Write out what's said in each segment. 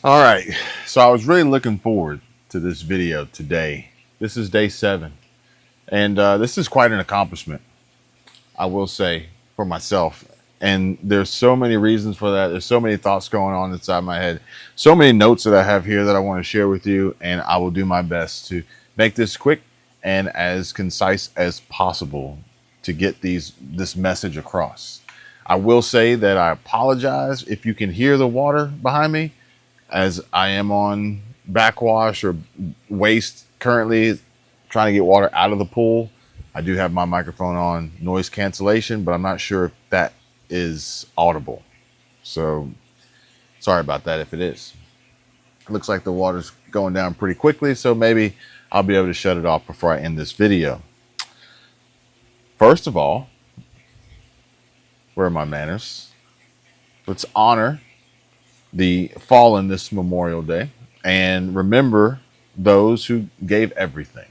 All right, so I was really looking forward to this video today. This is day 7, and this is quite an accomplishment, I will say, for myself. And there's so many reasons for that. There's so many thoughts going on inside my head, so many notes that I have here that I want to share with you, and I will do my best to make this quick and as concise as possible to get this message across. I will say that I apologize if you can hear the water behind me, as I am on backwash or waste currently, trying to get water out of the pool. I do have my microphone on noise cancellation, but I'm not sure if that is audible. So sorry about that if it is. It looks like the water's going down pretty quickly, so maybe I'll be able to shut it off before I end this video. First of all, where are my manners? Let's honor the fallen this Memorial Day and remember those who gave everything.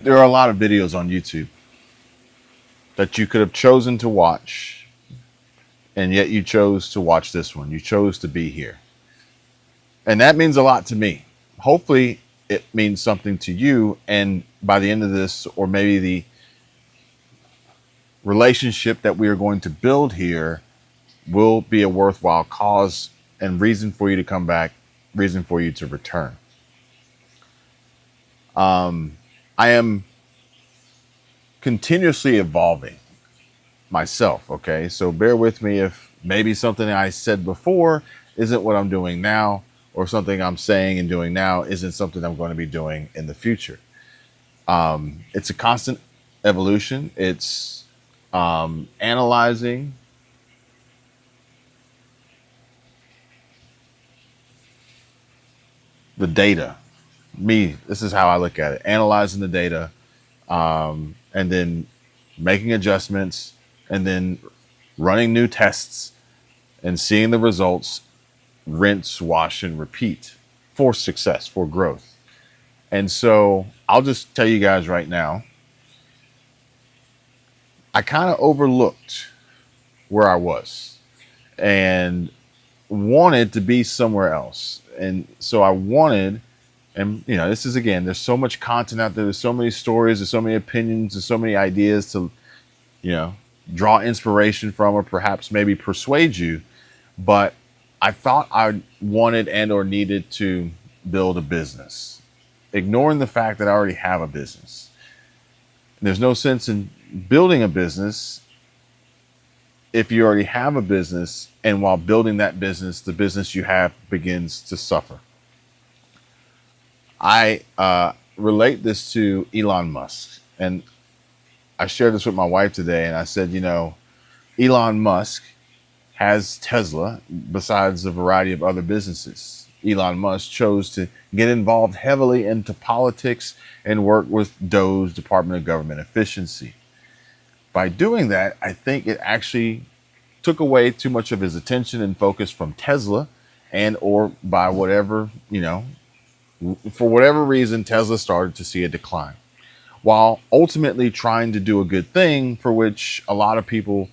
There are a lot of videos on YouTube that you could have chosen to watch, and yet you chose to watch this one. You chose to be here. And that means a lot to me. Hopefully, it means something to you. And by the end of this, or maybe the relationship that we are going to build here will be a worthwhile cause and reason for you to come back, reason for you to return. I am continuously evolving myself. Okay. So bear with me if maybe something I said before isn't what I'm doing now, or something I'm saying and doing now isn't something I'm going to be doing in the future. It's a constant evolution. It's analyzing the data. This is how I look at it: analyzing the data, and then making adjustments, and then running new tests and seeing the results, rinse, wash, and repeat for success, for growth. And so I'll just tell you guys right now, I kind of overlooked where I was and wanted to be somewhere else. And so I wanted, and this is, again, there's so much content out there, there's so many stories, there's so many opinions, there's so many ideas to, you know, draw inspiration from, or perhaps maybe persuade you. But I thought I wanted and or needed to build a business, ignoring the fact that I already have a business. There's no sense in building a business if you already have a business, and while building that business, the business you have begins to suffer. I relate this to Elon Musk, and I shared this with my wife today, and I said, Elon Musk has Tesla besides a variety of other businesses. Elon Musk chose to get involved heavily into politics and work with DOE's Department of Government Efficiency. By doing that, I think it actually took away too much of his attention and focus from Tesla, and or by whatever, for whatever reason, Tesla started to see a decline, while ultimately trying to do a good thing for which a lot of people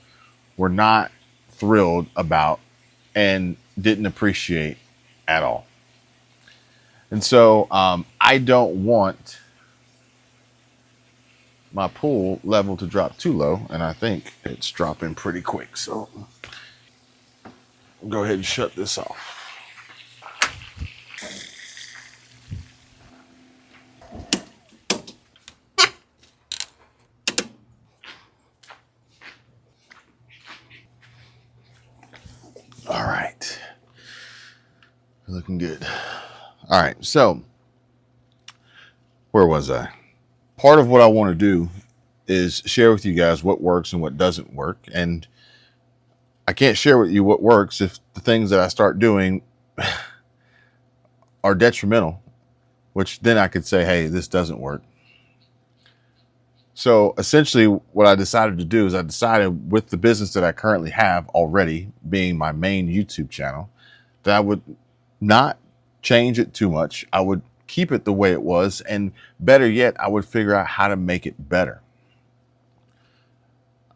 were not thrilled about and didn't appreciate at all. And so I don't want my pool level to drop too low, and I think it's dropping pretty quick. So I'll go ahead and shut this off. All right. Looking good. All right. So where was I? Part of what I want to do is share with you guys what works and what doesn't work. And I can't share with you what works if the things that I start doing are detrimental, which then I could say, hey, this doesn't work. So essentially what I decided to do is I decided, with the business that I currently have already being my main YouTube channel, that I would not change it too much. I would keep it the way it was. And better yet, I would figure out how to make it better.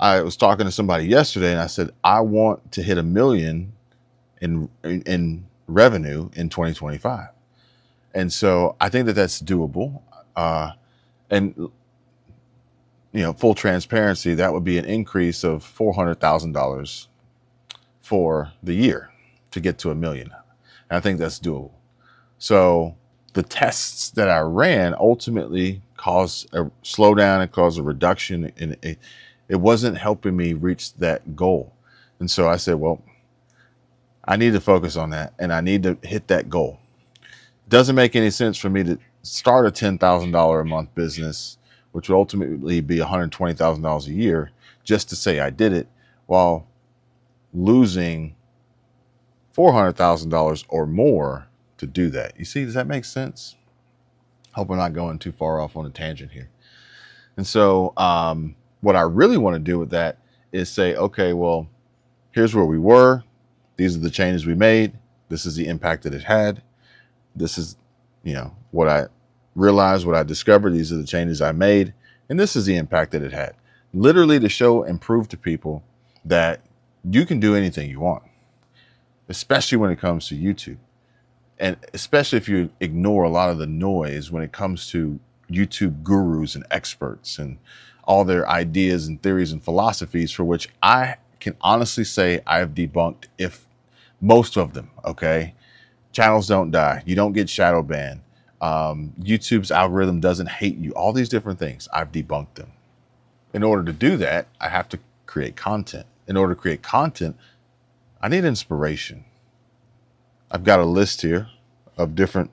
I was talking to somebody yesterday and I said, I want to hit 1 million in revenue in 2025. And so I think that that's doable. And full transparency, that would be an increase of $400,000 for the year to get to 1 million. And I think that's doable. So the tests that I ran ultimately caused a slowdown and caused a reduction in it. It wasn't helping me reach that goal. And so I said, well, I need to focus on that and I need to hit that goal. Doesn't make any sense for me to start a $10,000 a month business, which would ultimately be $120,000 a year, just to say I did it, while losing $400,000 or more to do that. You see, does that make sense? Hope I'm not going too far off on a tangent here. And so what I really want to do with that is say, okay, well, here's where we were. These are the changes we made. This is the impact that it had. This is, what I realized, what I discovered. These are the changes I made. And this is the impact that it had. Literally to show and prove to people that you can do anything you want, especially when it comes to YouTube. And especially if you ignore a lot of the noise when it comes to YouTube gurus and experts and all their ideas and theories and philosophies, for which I can honestly say I've debunked if most of them. Okay. Channels don't die. You don't get shadow banned. YouTube's algorithm doesn't hate you. All these different things, I've debunked them. In order to do that, I have to create content. In order to create content, I need inspiration. I've got a list here of different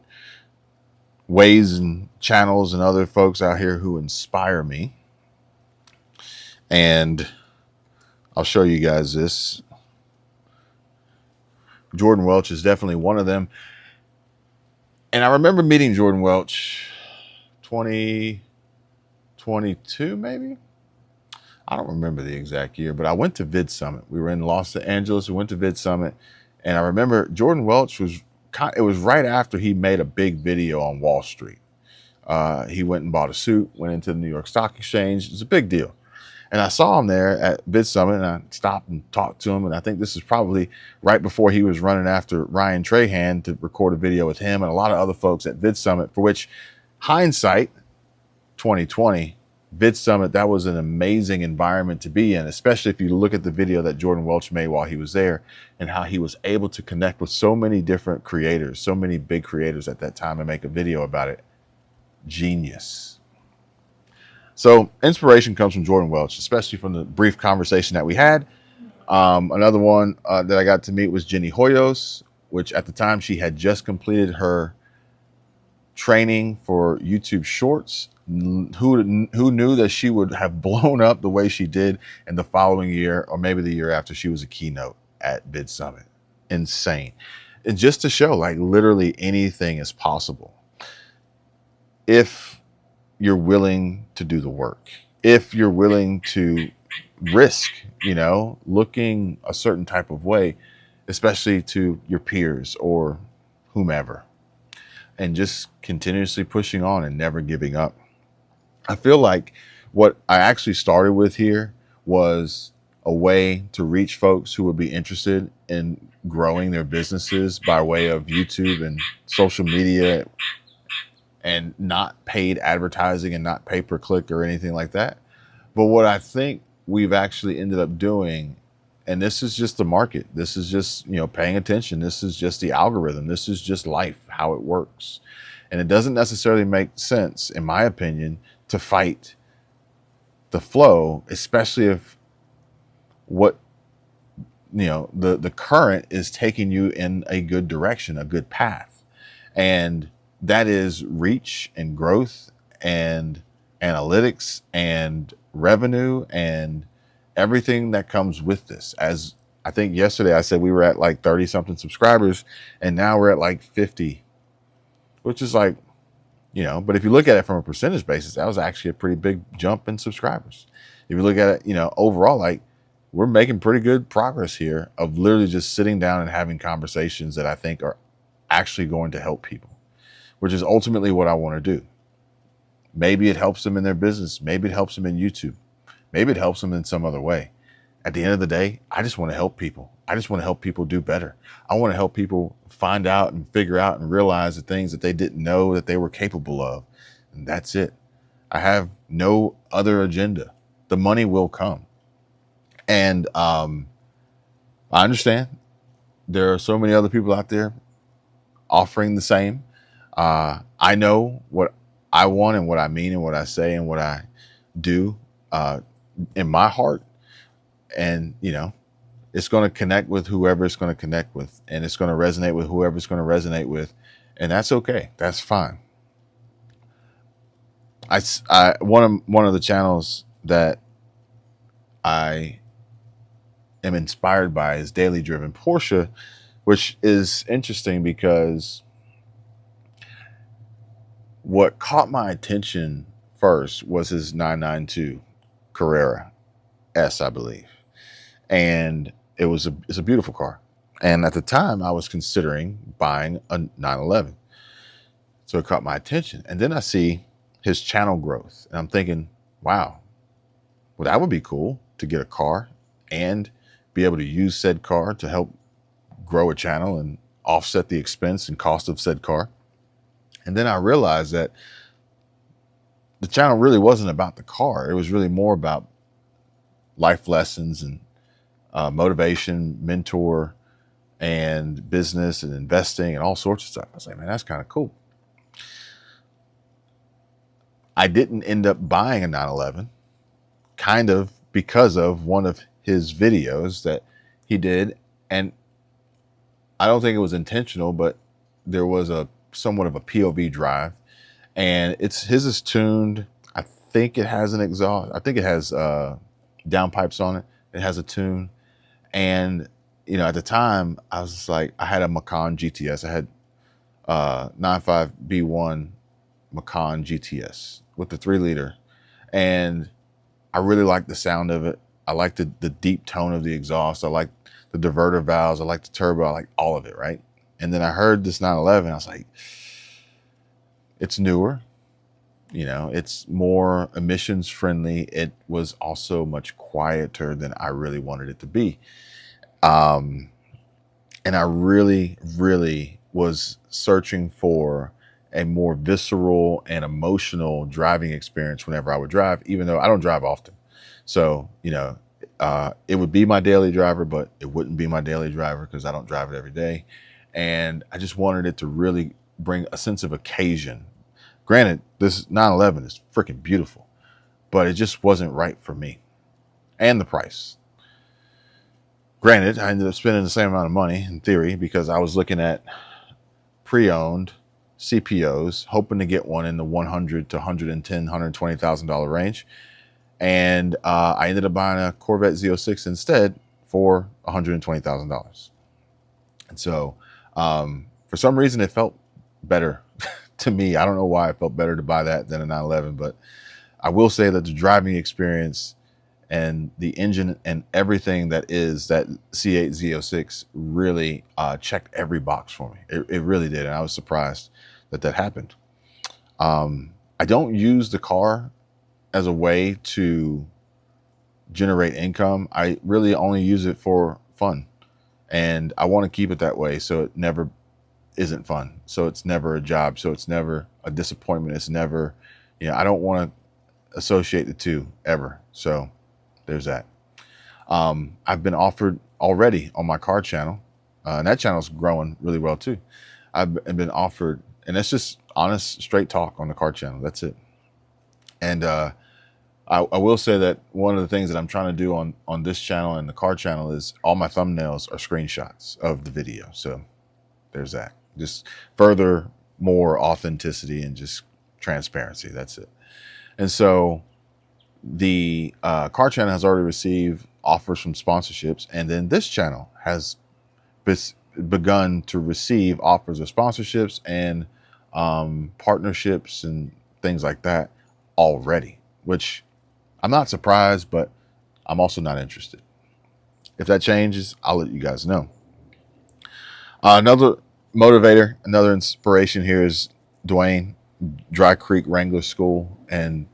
ways and channels and other folks out here who inspire me. And I'll show you guys this. Jordan Welch is definitely one of them. And I remember meeting Jordan Welch 2022, maybe? I don't remember the exact year, but I went to Vid Summit. We were in Los Angeles. We went to Vid Summit. And I remember Jordan Welch it was right after he made a big video on Wall Street. He went and bought a suit, went into the New York Stock Exchange. It was a big deal. And I saw him there at Vid Summit, and I stopped and talked to him. And I think this is probably right before he was running after Ryan Trahan to record a video with him and a lot of other folks at Vid Summit, for which hindsight, 2020, Vid Summit, that was an amazing environment to be in, especially if you look at the video that Jordan Welch made while he was there and how he was able to connect with so many different creators, so many big creators at that time, and make a video about it. Genius. So inspiration comes from Jordan Welch, especially from the brief conversation that we had. Another one that I got to meet was Jenny Hoyos, which at the time she had just completed her training for YouTube Shorts. Who knew that she would have blown up the way she did in the following year, or maybe the year after, she was a keynote at Vid Summit. Insane. And just to show, like, literally anything is possible if you're willing to do the work, if you're willing to risk, looking a certain type of way, especially to your peers or whomever, and just continuously pushing on and never giving up. I feel like what I actually started with here was a way to reach folks who would be interested in growing their businesses by way of YouTube and social media, and not paid advertising and not pay-per-click or anything like that. But what I think we've actually ended up doing, and this is just the market, this is just, paying attention, this is just the algorithm, this is just life, how it works. And it doesn't necessarily make sense, in my opinion, to fight the flow, especially if the current is taking you in a good direction, a good path. And that is reach and growth and analytics and revenue and everything that comes with this. As I think yesterday I said we were at like 30 something subscribers, and now we're at like 50, which is like, but if you look at it from a percentage basis, that was actually a pretty big jump in subscribers. If you look at it, overall, like, we're making pretty good progress here of literally just sitting down and having conversations that I think are actually going to help people, which is ultimately what I want to do. Maybe it helps them in their business. Maybe it helps them in YouTube. Maybe it helps them in some other way. At the end of the day, I just want to help people. I just want to help people do better. I want to help people find out and figure out and realize the things that they didn't know that they were capable of. And that's it. I have no other agenda. The money will come. And I understand there are so many other people out there offering the same. I know what I want and what I mean and what I say and what I do in my heart. And, it's going to connect with whoever it's going to connect with, and it's going to resonate with whoever it's going to resonate with. And that's okay. That's fine. One of the channels that I am inspired by is Daily Driven Porsche, which is interesting because what caught my attention first was his 992 Carrera S, I believe. And it's a beautiful car. And at the time I was considering buying a 911. So it caught my attention. And then I see his channel growth and I'm thinking, wow, well, that would be cool to get a car and be able to use said car to help grow a channel and offset the expense and cost of said car. And then I realized that the channel really wasn't about the car. It was really more about life lessons and motivation, mentor, and business and investing and all sorts of stuff. I was like, man, that's kind of cool. I didn't end up buying a 911 kind of because of one of his videos that he did. And I don't think it was intentional, but there was a somewhat of a POV drive, and his is tuned. I think it has an exhaust. I think it has downpipes on it. It has a tune. And, at the time I was just like, I had a Macan GTS. I had 95B1 Macan GTS with the 3-liter. And I really liked the sound of it. I liked the deep tone of the exhaust. I liked the diverter valves. I liked the turbo. I liked all of it, right? And then I heard this 911. I was like, it's newer. It's more emissions friendly. It was also much quieter than I really wanted it to be. And I really, really was searching for a more visceral and emotional driving experience whenever I would drive, even though I don't drive often. So, it would be my daily driver, but it wouldn't be my daily driver because I don't drive it every day. And I just wanted it to really bring a sense of occasion. Granted, this 911 is freaking beautiful, but it just wasn't right for me. And the price. Granted, I ended up spending the same amount of money in theory because I was looking at pre-owned CPOs, hoping to get one in the $100,000 to $110,000, $120,000 range. And I ended up buying a Corvette Z06 instead for $120,000. And so for some reason, it felt better to me. I don't know why it felt better to buy that than a 911, but I will say that the driving experience and the engine and everything that is that C8 Z06 really checked every box for me. It really did. And I was surprised that happened. I don't use the car as a way to generate income. I really only use it for fun. And I want to keep it that way so it never isn't fun. So it's never a job. So it's never a disappointment. It's never, I don't want to associate the two ever. So there's that. I've been offered already on my car channel, and that channel's growing really well too. I've been offered, and it's just honest, straight talk on the car channel. That's it. And I will say that one of the things that I'm trying to do on this channel and the car channel is all my thumbnails are screenshots of the video. So there's that. Just further more authenticity and just transparency. That's it. And so the car channel has already received offers from sponsorships, and then this channel has begun to receive offers of sponsorships and partnerships and things like that already, which I'm not surprised, but I'm also not interested. If that changes, I'll let you guys know. Another motivator, another inspiration here is Dwayne, Dry Creek Wrangler School. And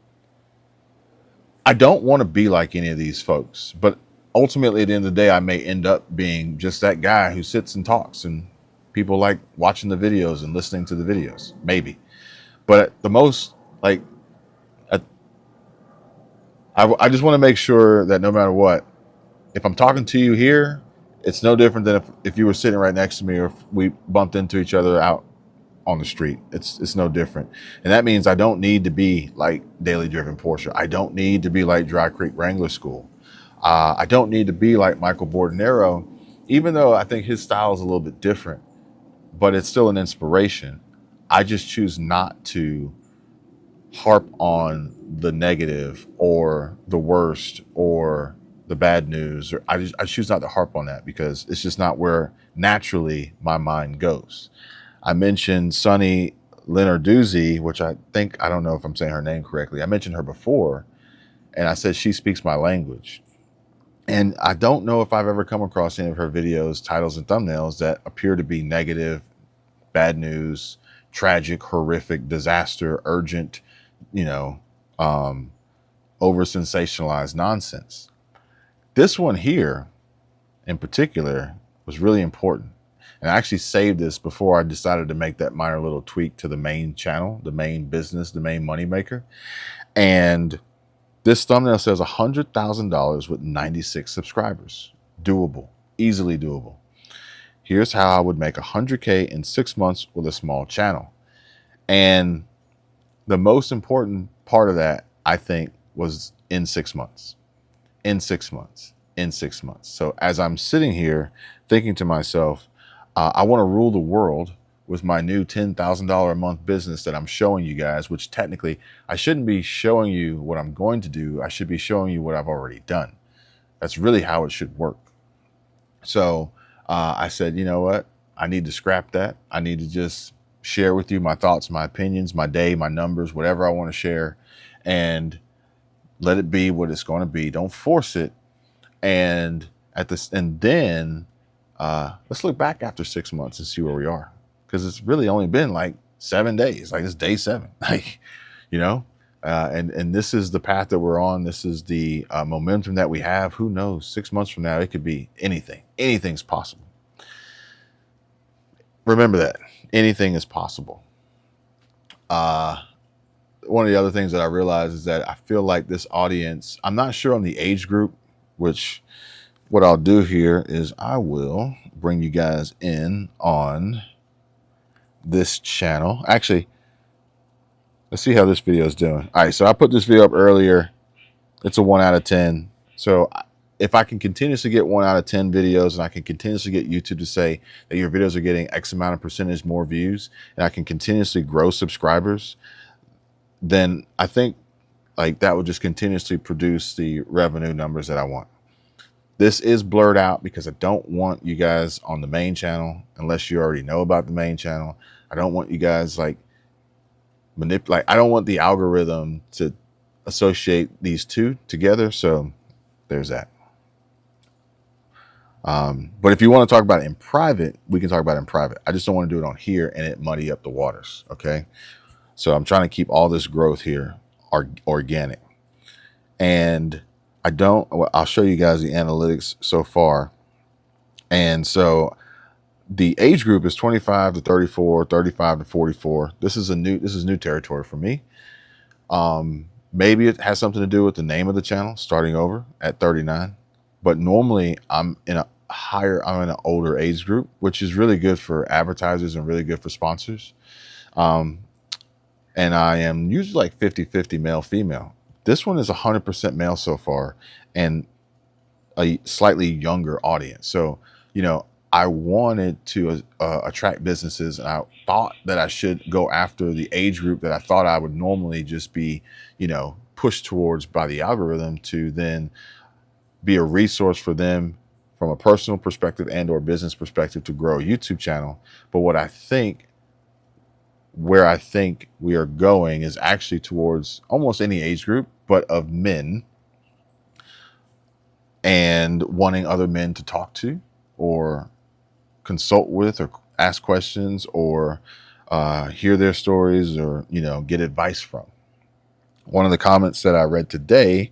I don't want to be like any of these folks, but ultimately at the end of the day, I may end up being just that guy who sits and talks and people like watching the videos and listening to the videos, maybe. But at the most, like, I, I just want to make sure that no matter what, if I'm talking to you here, it's no different than if you were sitting right next to me or if we bumped into each other out on the street. It's no different. And that means I don't need to be like Daily Driven Porsche. I don't need to be like Dry Creek Wrangler School. I don't need to be like Michael Bordenero, even though I think his style is a little bit different, but it's still an inspiration. I just choose not to harp on the negative or the worst or the bad news, or I choose not to harp on that because it's just not where naturally my mind goes. I mentioned Sunny Lenarduzzi, which I think, I don't know if I'm saying her name correctly. I mentioned her before, and I said she speaks my language. And I don't know if I've ever come across any of her videos, titles, and thumbnails that appear to be negative, bad news, tragic, horrific, disaster, urgent, you know, over sensationalized nonsense. This one here in particular was really important. And I actually saved this before I decided to make that minor little tweak to the main channel, the main business, the main moneymaker. And this thumbnail says $100,000 with 96 subscribers. Doable, easily doable. Here's how I would make 100K in 6 months with a small channel. And the most important part of that, I think, was in 6 months. In 6 months. In 6 months. So as I'm sitting here thinking to myself, I want to rule the world with my new $10,000 a month business that I'm showing you guys, which technically I shouldn't be showing you what I'm going to do. I should be showing you what I've already done. That's really how it should work. So I said, you know what? I need to scrap that. I need to just share with you my thoughts, my opinions, my day, my numbers, whatever I want to share, and let it be what it's going to be. Don't force it. And then let's look back after 6 months and see where we are, because it's really only been like 7 days. Like, it's day 7. Like, you know, and this is the path that we're on. This is the momentum that we have. Who knows? 6 months from now, it could be anything. Anything's possible. Remember that anything is possible. One of the other things that I realized is that I feel like this audience, I'm not sure on the age group, which what I'll do here is I will bring you guys in on this channel. Actually, let's see how this video is doing. All right, so I put this video up earlier. It's a 1 out of 10. So if I can continuously get 1 out of 10 videos, and I can continuously get YouTube to say that your videos are getting X amount of percentage more views, and I can continuously grow subscribers, then I think like that will just continuously produce the revenue numbers that I want. This is blurred out because I don't want you guys on the main channel, unless you already know about the main channel. I don't want you guys like manipulate. I don't want the algorithm to associate these two together. So there's that. But if you want to talk about it in private, we can talk about it in private. I just don't want to do it on here and it muddy up the waters. Okay. So I'm trying to keep all this growth here organic. And I'll show you guys the analytics so far. And so the age group is 25 to 34, 35 to 44. This is new territory for me. Maybe it has something to do with the name of the channel, starting over at 39. But normally I'm in an older age group, which is really good for advertisers and really good for sponsors. And I am usually like 50-50 male, female. This one is 100% male so far, and a slightly younger audience. So, you know, I wanted to attract businesses, and I thought that I should go after the age group that I thought I would normally just be, you know, pushed towards by the algorithm, to then be a resource for them from a personal perspective and or business perspective to grow a YouTube channel. But where I think we are going is actually towards almost any age group, but of men, and wanting other men to talk to or consult with or ask questions or hear their stories or, you know, get advice from. One of the comments that I read today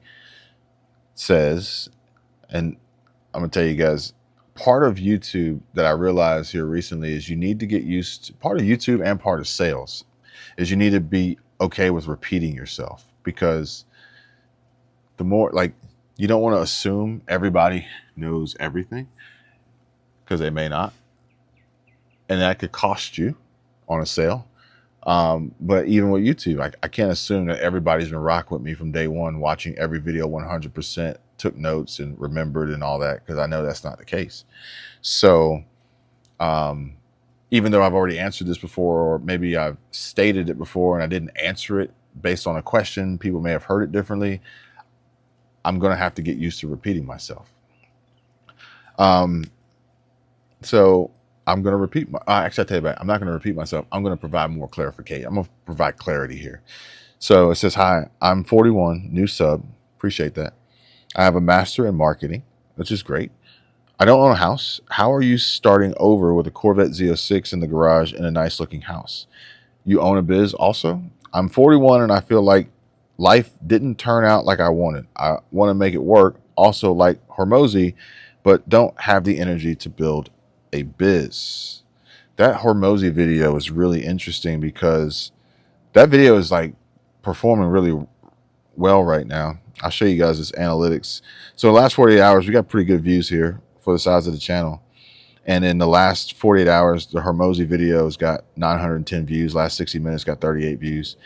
says, and I'm gonna tell you guys, part of YouTube that I realized here recently is you need to get used to, part of YouTube and part of sales is you need to be okay with repeating yourself, because the more, like, you don't want to assume everybody knows everything, because they may not, and that could cost you on a sale. But even with YouTube, I can't assume that everybody's been rocking with me from day one, watching every video 100%, took notes and remembered and all that, because I know that's not the case. So even though I've already answered this before, or maybe I've stated it before and I didn't answer it based on a question, people may have heard it differently, I'm going to have to get used to repeating myself. So I'm going to repeat actually, I tell you about it. I'm not going to repeat myself. I'm going to provide more clarification. I'm going to provide clarity here. So it says, hi, I'm 41, new sub. Appreciate that. I have a master in marketing, which is great. I don't own a house. How are you starting over with a Corvette Z06 in the garage in a nice looking house? You own a biz also? I'm 41 and I feel like life didn't turn out like I wanted. I want to make it work. Also like Hormozy, but don't have the energy to build a biz. That Hormozy video is really interesting, because that video is like performing really well right now. I'll show you guys this analytics. So the last 48 hours, we got pretty good views here for the size of the channel. And in the last 48 hours, the Hormozy video has got 910 views. Last 60 minutes got 38 views.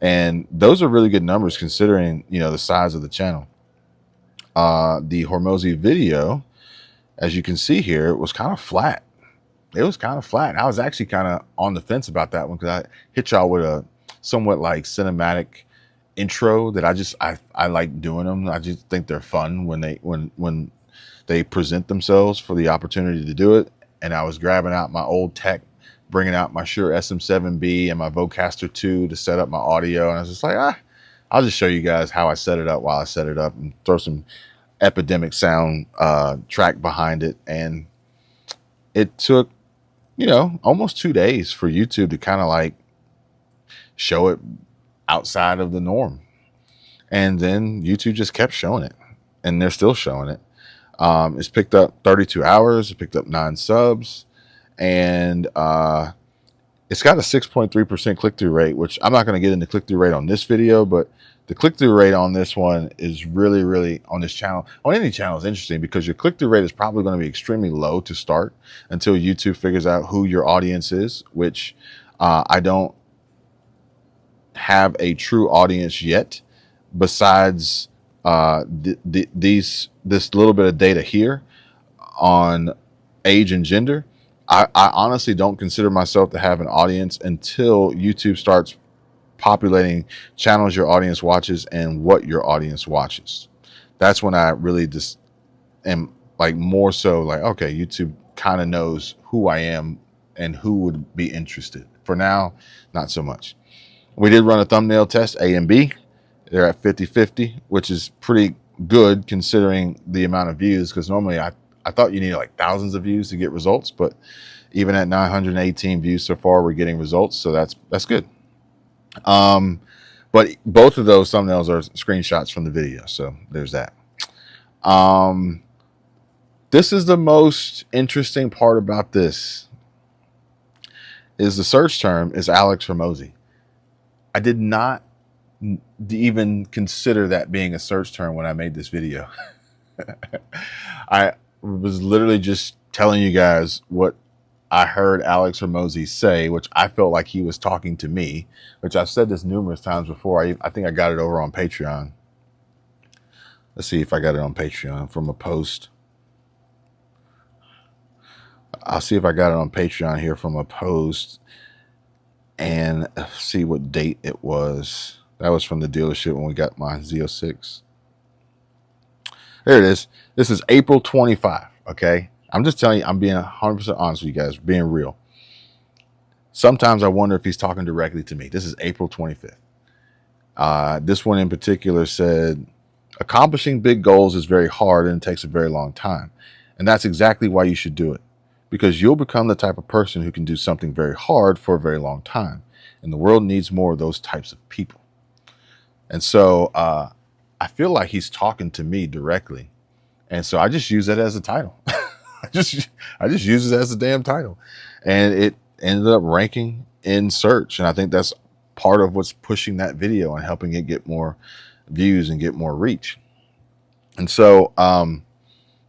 And those are really good numbers considering, you know, the size of the channel. The Hormozy video, as you can see here, was kind of flat. It was kind of flat. And I was actually kind of on the fence about that one, because I hit y'all with a somewhat like cinematic intro that I like doing them. I just think they're fun when they present themselves for the opportunity to do it. And I was grabbing out my old tech, bringing out my Shure SM7B and my Vocaster 2 to set up my audio. And I was just like, I'll just show you guys how I set it up while I set it up, and throw some Epidemic sound track behind it. And it took, you know, almost 2 days for YouTube to kind of like show it outside of the norm. And then YouTube just kept showing it, and they're still showing it. It's picked up 32 hours. It picked up 9 subs, and it's got a 6.3% click-through rate, which I'm not going to get into click-through rate on this video, but the click-through rate on this one is really, really, on this channel, on any channel, is interesting, because your click-through rate is probably going to be extremely low to start until YouTube figures out who your audience is, which I don't have a true audience yet, besides this little bit of data here on age and gender. I honestly don't consider myself to have an audience until YouTube starts populating channels your audience watches and what your audience watches. That's when I really just am like more so like, okay, YouTube kind of knows who I am and who would be interested. For now, not so much. We did run a thumbnail test, A and B. They're at 50-50, which is pretty good considering the amount of views, because normally I thought you needed like thousands of views to get results, but even at 918 views so far, we're getting results, so that's good. But both of those thumbnails are screenshots from the video, so there's that. This is the most interesting part about this, is the search term is Alex Hormozy. I did not even consider that being a search term when I made this video. I was literally just telling you guys what I heard Alex Hormozy say, which I felt like he was talking to me, which I've said this numerous times before. I think I got it over on Patreon. Let's see if I got it on Patreon from a post. I'll see if I got it on Patreon here from a post, and see what date it was. That was from the dealership when we got my Z06. There it is. This is April 25, okay? I'm just telling you, I'm being 100% honest with you guys, being real. Sometimes I wonder if he's talking directly to me. This is April 25th. This one in particular said, accomplishing big goals is very hard and it takes a very long time. And that's exactly why you should do it. Because you'll become the type of person who can do something very hard for a very long time. And the world needs more of those types of people. And so I feel like he's talking to me directly. And so I just use that as a title. I just I just use it as a damn title. And it ended up ranking in search. And I think that's part of what's pushing that video and helping it get more views and get more reach. And so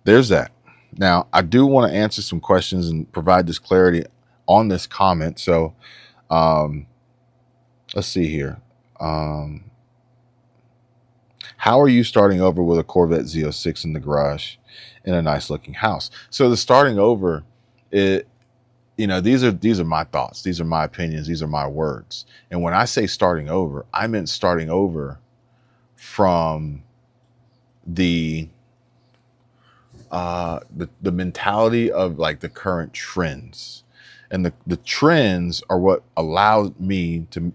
there's that. Now, I do want to answer some questions and provide this clarity on this comment. So let's see here. How are you starting over with a Corvette Z06 in the garage in a nice looking house? So the starting over, these are my thoughts. These are my opinions. These are my words. And when I say starting over, I meant starting over from the mentality of like the current trends. And the trends are what allowed me to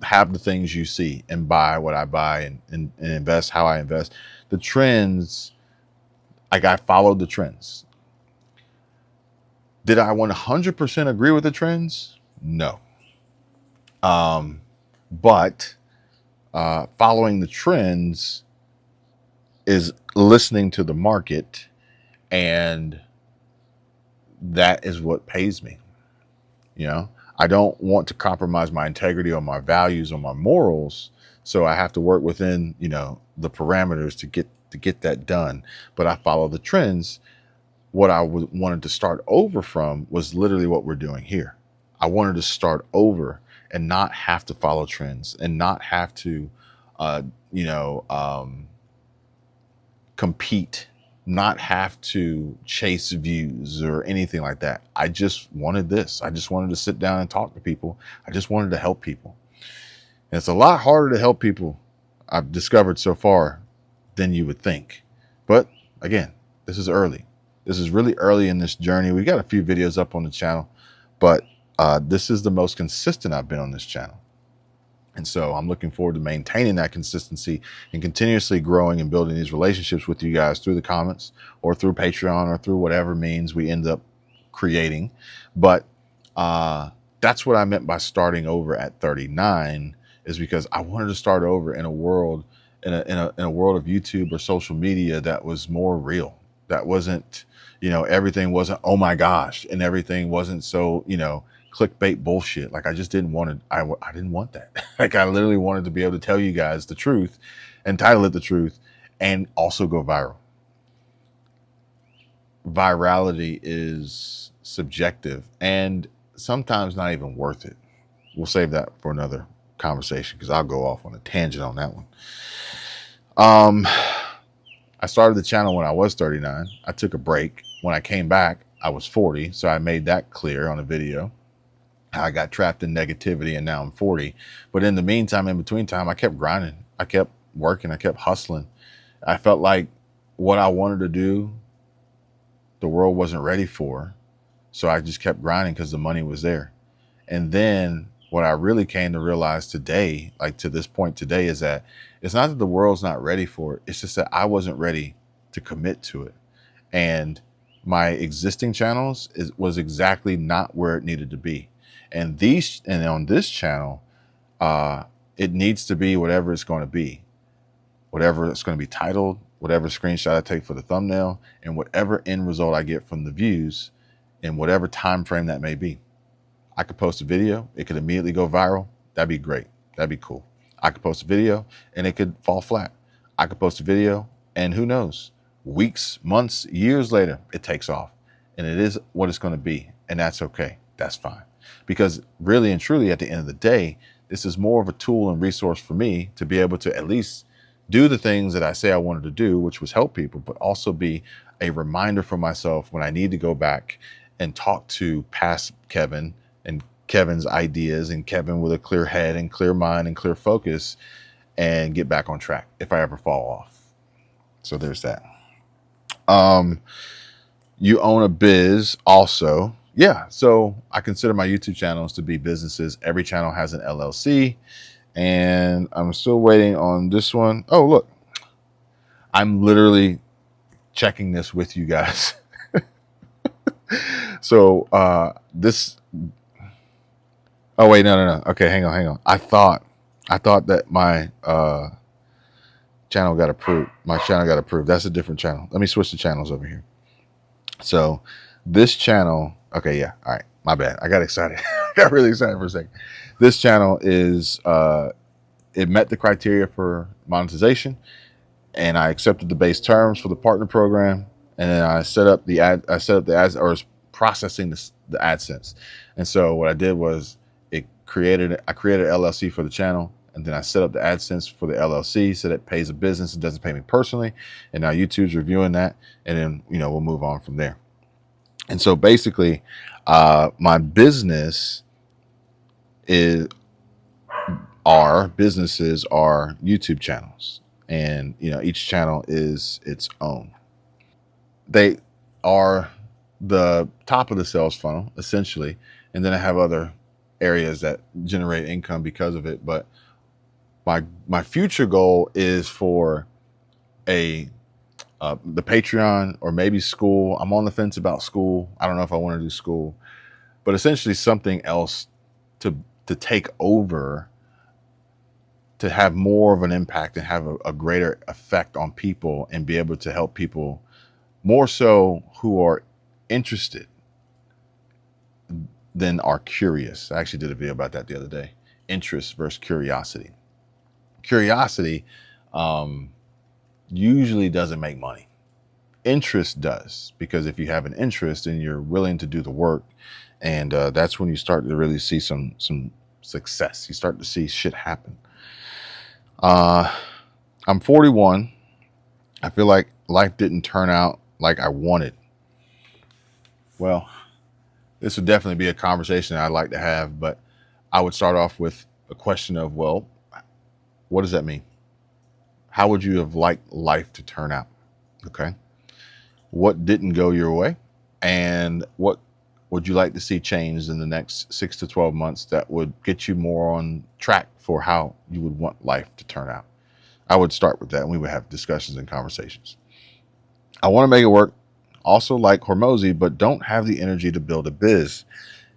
have the things you see and buy what I buy and invest how I invest. The trends, like I followed the trends. Did I 100% agree with the trends? No. But following the trends is listening to the market, and that is what pays me. I don't want to compromise my integrity or my values or my morals. So I have to work within, the parameters to get that done. But I follow the trends. What I wanted to start over from was literally what we're doing here. I wanted to start over and not have to follow trends and not have to, compete, not have to chase views or anything like that. I just wanted this. I just wanted to sit down and talk to people. I just wanted to help people. And it's a lot harder to help people, I've discovered so far, than you would think. But again, this is early. This is really early in this journey. We've got a few videos up on the channel, but this is the most consistent I've been on this channel. And so I'm looking forward to maintaining that consistency and continuously growing and building these relationships with you guys through the comments or through Patreon or through whatever means we end up creating. But that's what I meant by starting over at 39, is because I wanted to start over in a world, in a world of YouTube or social media that was more real. That wasn't, everything wasn't, oh my gosh, and everything wasn't so, clickbait bullshit. Like I just didn't want it. I didn't want that. Like I literally wanted to be able to tell you guys the truth and title it the truth and also go viral. Virality is subjective and sometimes not even worth it. We'll save that for another conversation because I'll go off on a tangent on that one. I started the channel when I was 39. I took a break. When I came back, I was 40. So I made that clear on a video. I got trapped in negativity and now I'm 40. But in the meantime, in between time, I kept grinding. I kept working. I kept hustling. I felt like what I wanted to do, the world wasn't ready for. So I just kept grinding because the money was there. And then what I really came to realize today, like to this point today, is that it's not that the world's not ready for it. It's just that I wasn't ready to commit to it. And my existing channels was exactly not where it needed to be. And on this channel, it needs to be whatever it's going to be, whatever it's going to be titled, whatever screenshot I take for the thumbnail, and whatever end result I get from the views in whatever time frame that may be. I could post a video, it could immediately go viral. That'd be great. That'd be cool. I could post a video and it could fall flat. I could post a video and who knows, weeks, months, years later, it takes off. And it is what it's going to be. And that's okay. That's fine. Because really and truly, at the end of the day, this is more of a tool and resource for me to be able to at least do the things that I say I wanted to do, which was help people, but also be a reminder for myself when I need to go back and talk to past Kevin and Kevin's ideas and Kevin with a clear head and clear mind and clear focus and get back on track if I ever fall off. So there's that. You own a biz also. Yeah, so I consider my YouTube channels to be businesses. Every channel has an LLC, and I'm still waiting on this one. Oh, look, I'm literally checking this with you guys. So this. Oh wait, no. Okay, hang on. I thought that my channel got approved. My channel got approved. That's a different channel. Let me switch the channels over here. So this channel, okay, yeah, all right, my bad. I got excited. I got really excited for a second. This channel is, it met the criteria for monetization, and I accepted the base terms for the partner program, and then I set up the ads, or was processing the AdSense. And so what I did was I created LLC for the channel, and then I set up the AdSense for the LLC so that it pays a business. It doesn't pay me personally. And now YouTube's reviewing that, and then we'll move on from there. And so basically, my businesses are YouTube channels, and each channel is its own. They are the top of the sales funnel essentially, and then I have other areas that generate income because of it. But my future goal is for the Patreon, or maybe school. I'm on the fence about school. I don't know if I want to do school, but essentially something else to take over, to have more of an impact and have a greater effect on people, and be able to help people more so who are interested than are curious. I actually did a video about that the other day. Interest versus curiosity. Curiosity usually doesn't make money. Interest does, because if you have an interest and you're willing to do the work, and that's when you start to really see some success. You start to see shit happen. I'm 41. I feel like life didn't turn out like I wanted. Well, this would definitely be a conversation I'd like to have, but I would start off with a question of, well, what does that mean? How would you have liked life to turn out? Okay. What didn't go your way? And what would you like to see changed in the next 6 to 12 months that would get you more on track for how you would want life to turn out? I would start with that, and we would have discussions and conversations. I want to make it work. Also like Hormozy, but don't have the energy to build a biz.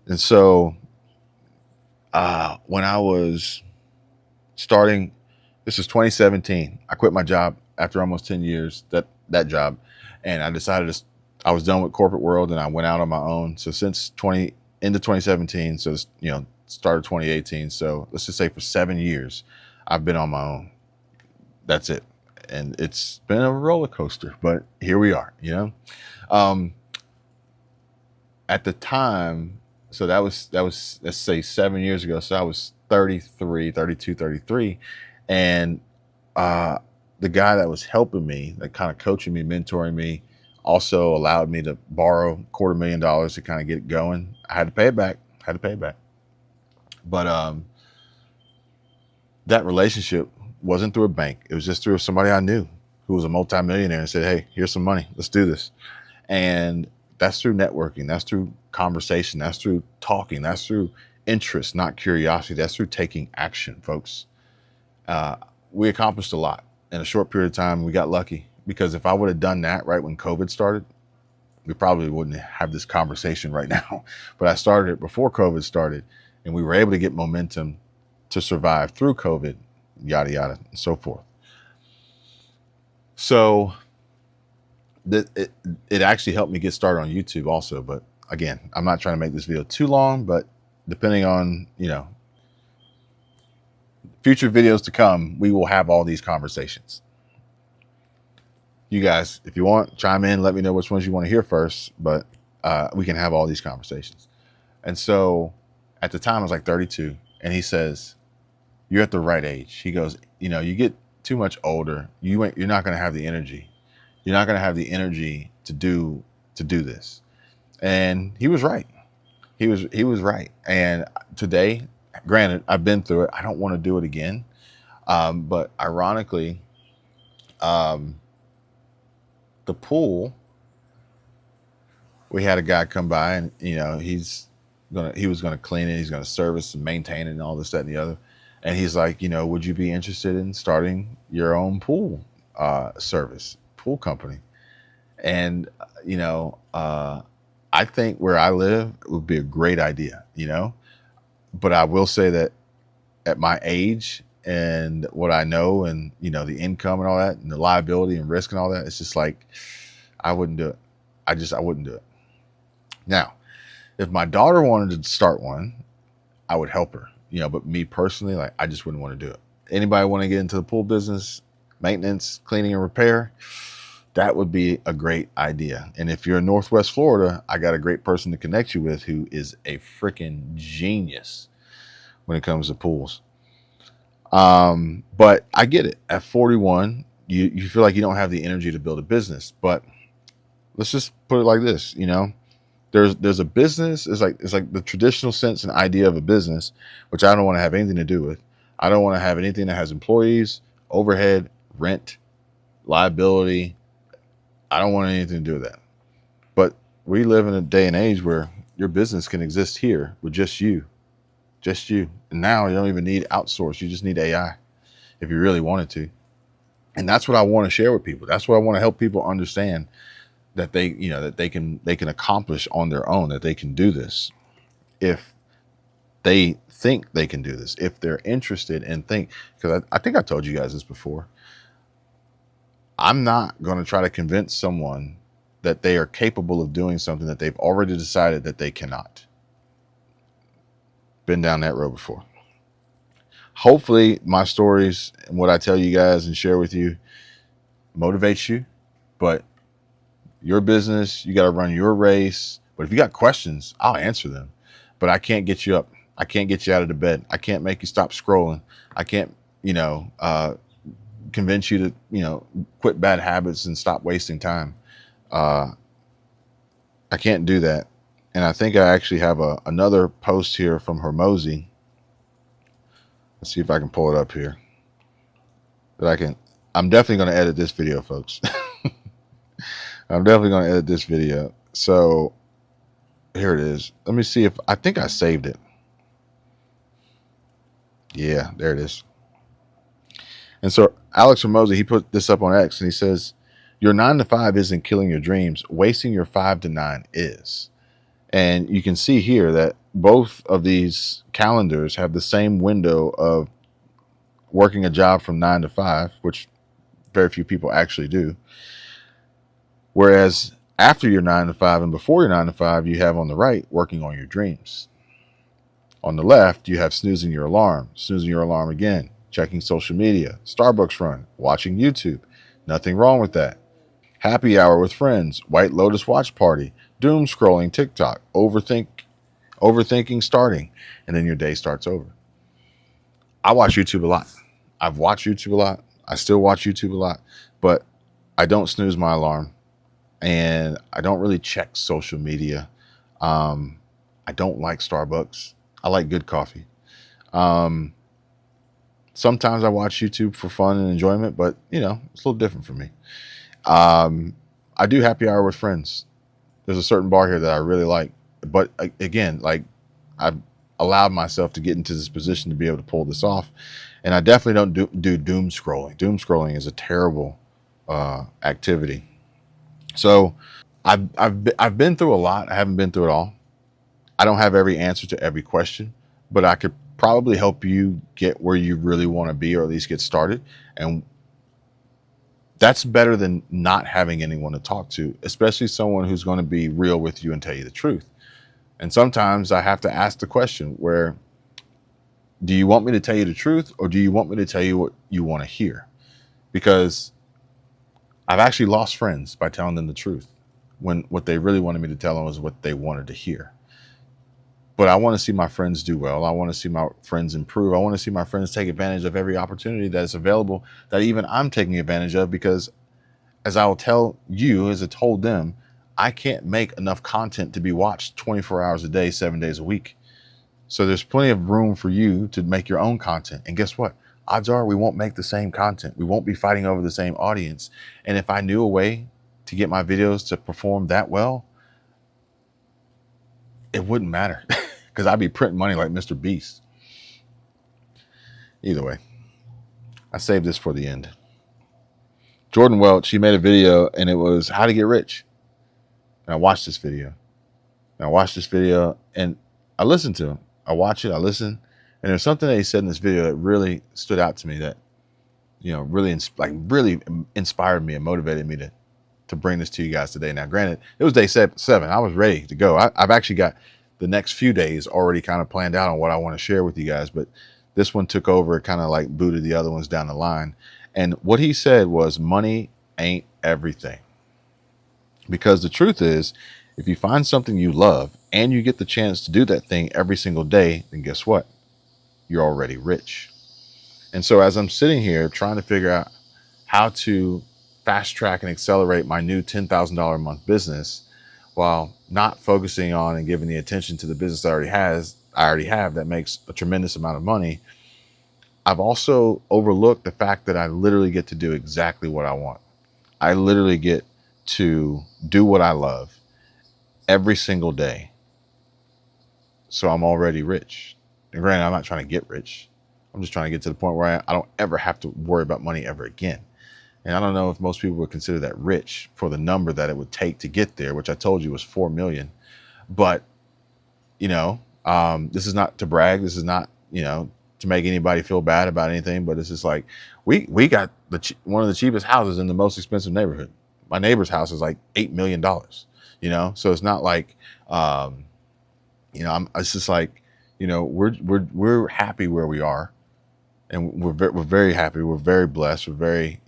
And so when I was starting, this is 2017, I quit my job after almost 10 years, that job. And I decided I was done with corporate world, and I went out on my own. So since into 2017, so started 2018. So let's just say for 7 years, I've been on my own. That's it. And it's been a roller coaster, but here we are, at the time. So that was, let's say 7 years ago. So I was 33. And the guy that was helping me, that kind of coaching me, mentoring me, also allowed me to borrow $250,000 to kind of get it going. I had to pay it back. But that relationship wasn't through a bank. It was just through somebody I knew who was a multimillionaire, and said, hey, here's some money. Let's do this. And that's through networking. That's through conversation. That's through talking. That's through interest, not curiosity. That's through taking action, folks. We accomplished a lot in a short period of time. We got lucky, because if I would have done that right when COVID started, we probably wouldn't have this conversation right now. But I started it before COVID started, and we were able to get momentum to survive through COVID, yada, yada, and so forth. So it actually helped me get started on YouTube also. But again, I'm not trying to make this video too long, but depending on, future videos to come, we will have all these conversations. You guys, if you want, chime in, let me know which ones you want to hear first, but we can have all these conversations. And so at the time I was like 32, and he says, you're at the right age. He goes, you get too much older, you're not going to have the energy. You're not going to have the energy to do this. And he was right. He was right. And today, granted, I've been through it. I don't want to do it again. But ironically, the pool, we had a guy come by, and he was gonna clean it, he's gonna service and maintain it and all this, that, and the other. And he's like, would you be interested in starting your own pool service, pool company? And I think where I live, it would be a great idea, but I will say that at my age, and what I know, and the income and all that, and the liability and risk and all that, it's just like I wouldn't do it. I wouldn't do it. Now, if my daughter wanted to start one, I would help her. But me personally, like, I just wouldn't want to do it. Anybody want to get into the pool business, maintenance, cleaning, and repair? That would be a great idea. And if you're in Northwest Florida, I got a great person to connect you with who is a freaking genius when it comes to pools. But I get it. At 41, you feel like you don't have the energy to build a business. But let's just put it like this, there's a business. It's like the traditional sense and idea of a business, which I don't want to have anything to do with. I don't want to have anything that has employees, overhead, rent, liability. I don't want anything to do with that. But we live in a day and age where your business can exist here with just you. And now you don't even need outsource. You just need AI if you really wanted to. And that's what I want to share with people. That's what I want to help people understand, that they can accomplish on their own, that they can do this if they think they can do this, if they're interested and think. Because I think I told you guys this before. I'm not going to try to convince someone that they are capable of doing something that they've already decided that they cannot. Been down that road before. Hopefully my stories and what I tell you guys and share with you motivates you. But your business, you got to run your race. But if you got questions, I'll answer them. But I can't get you up. I can't get you out of the bed. I can't make you stop scrolling. I can't, convince you to, quit bad habits and stop wasting time. I can't do that. And I think I actually have another post here from Hermosi. Let's see if I can pull it up here. I'm definitely going to edit this video, folks. I'm definitely going to edit this video. So here it is. Let me see I think I saved it. Yeah, there it is. And so Alex Hermosi, he put this up on X, and he says, your 9 to 5 isn't killing your dreams. Wasting your 5 to 9 is. And you can see here that both of these calendars have the same window of working a job from 9 to 5, which very few people actually do. Whereas after your 9 to 5 and before your 9 to 5, you have on the right working on your dreams. On the left, you have snoozing your alarm again, checking social media, Starbucks run, watching YouTube. Nothing wrong with that. Happy hour with friends, White Lotus watch party, doom scrolling TikTok, overthinking starting, and then your day starts over. I watch YouTube a lot. I've watched YouTube a lot. I still watch YouTube a lot, but I don't snooze my alarm, and I don't really check social media. I don't like Starbucks. I like good coffee. Sometimes I watch YouTube for fun and enjoyment, but it's a little different for me. I do happy hour with friends. There's a certain bar here that I really like, but again, like, I've allowed myself to get into this position to be able to pull this off. And I definitely don't do doom scrolling. Doom scrolling is a terrible activity. So I've been through a lot. I haven't been through it all. I don't have every answer to every question, but I could probably help you get where you really want to be, or at least get started. And that's better than not having anyone to talk to, especially someone who's going to be real with you and tell you the truth. And sometimes I have to ask the question, where do you want me to tell you the truth, or do you want me to tell you what you want to hear? Because I've actually lost friends by telling them the truth, when what they really wanted me to tell them was what they wanted to hear. But I want to see my friends do well. I want to see my friends improve. I want to see my friends take advantage of every opportunity that is available, that even I'm taking advantage of, because as I will tell you, as I told them, I can't make enough content to be watched 24 hours a day, 7 days a week. So there's plenty of room for you to make your own content. And guess what? Odds are we won't make the same content. We won't be fighting over the same audience. And if I knew a way to get my videos to perform that well, it wouldn't matter, because I'd be printing money like Mr. Beast. Either way, I saved this for the end. Jordan Welch, he made a video, and it was how to get rich. And I watched this video. And I listened to him. I watch it, I listen, And there's something that he said in this video that really stood out to me that, really really inspired me and motivated me to bring this to you guys today. Now, granted, it was day 7. I was ready to go. I've actually got the next few days already kind of planned out on what I want to share with you guys, but this one took over, kind of like booted the other ones down the line. And what he said was, money ain't everything. Because the truth is, if you find something you love and you get the chance to do that thing every single day, then guess what? You're already rich. And so as I'm sitting here trying to figure out how to fast track and accelerate my new $10,000 a month business, while not focusing on and giving the attention to the business I already have that makes a tremendous amount of money, I've also overlooked the fact that I literally get to do exactly what I want. I literally get to do what I love every single day. So I'm already rich. And granted, I'm not trying to get rich. I'm just trying to get to the point where I don't ever have to worry about money ever again. And I don't know if most people would consider that rich for the number that it would take to get there, which I told you was 4 million. But, this is not to brag. This is not, to make anybody feel bad about anything, but it's just like, we got one of the cheapest houses in the most expensive neighborhood. My neighbor's house is like $8 million, so it's not like, it's just like, we're happy where we are, and we're very happy. We're very blessed. We're very,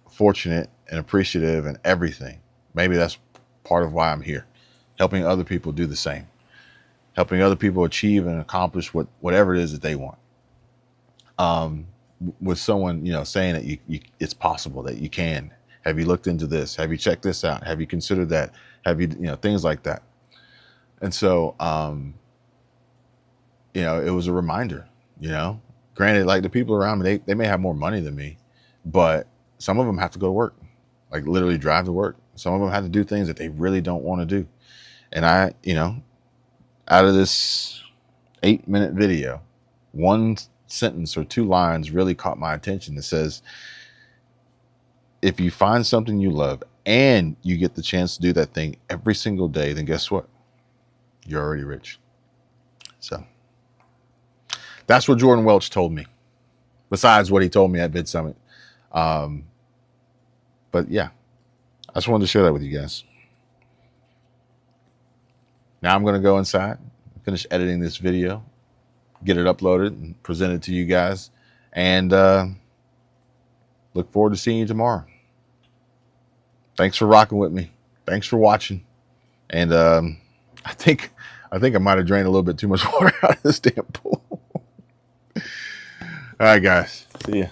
fortunate and appreciative and everything. Maybe that's part of why I'm here, helping other people do the same, helping other people achieve and accomplish whatever it is that they want. With someone, saying that it's possible, that you can. Have you looked into this? Have you checked this out? Have you considered that? Have you, things like that. And so, it was a reminder, granted, like the people around me, they may have more money than me, but some of them have to go to work, like literally drive to work. Some of them have to do things that they really don't want to do. And I, out of this 8-minute video, one sentence or 2 lines really caught my attention. It says, if you find something you love and you get the chance to do that thing every single day, then guess what? You're already rich. So that's what Jordan Welch told me, besides what he told me at Vid Summit. But yeah, I just wanted to share that with you guys. Now I'm going to go inside, finish editing this video, get it uploaded and presented to you guys, and look forward to seeing you tomorrow. Thanks for rocking with me. Thanks for watching. And I think I might have drained a little bit too much water out of this damn pool. All right, guys. See ya.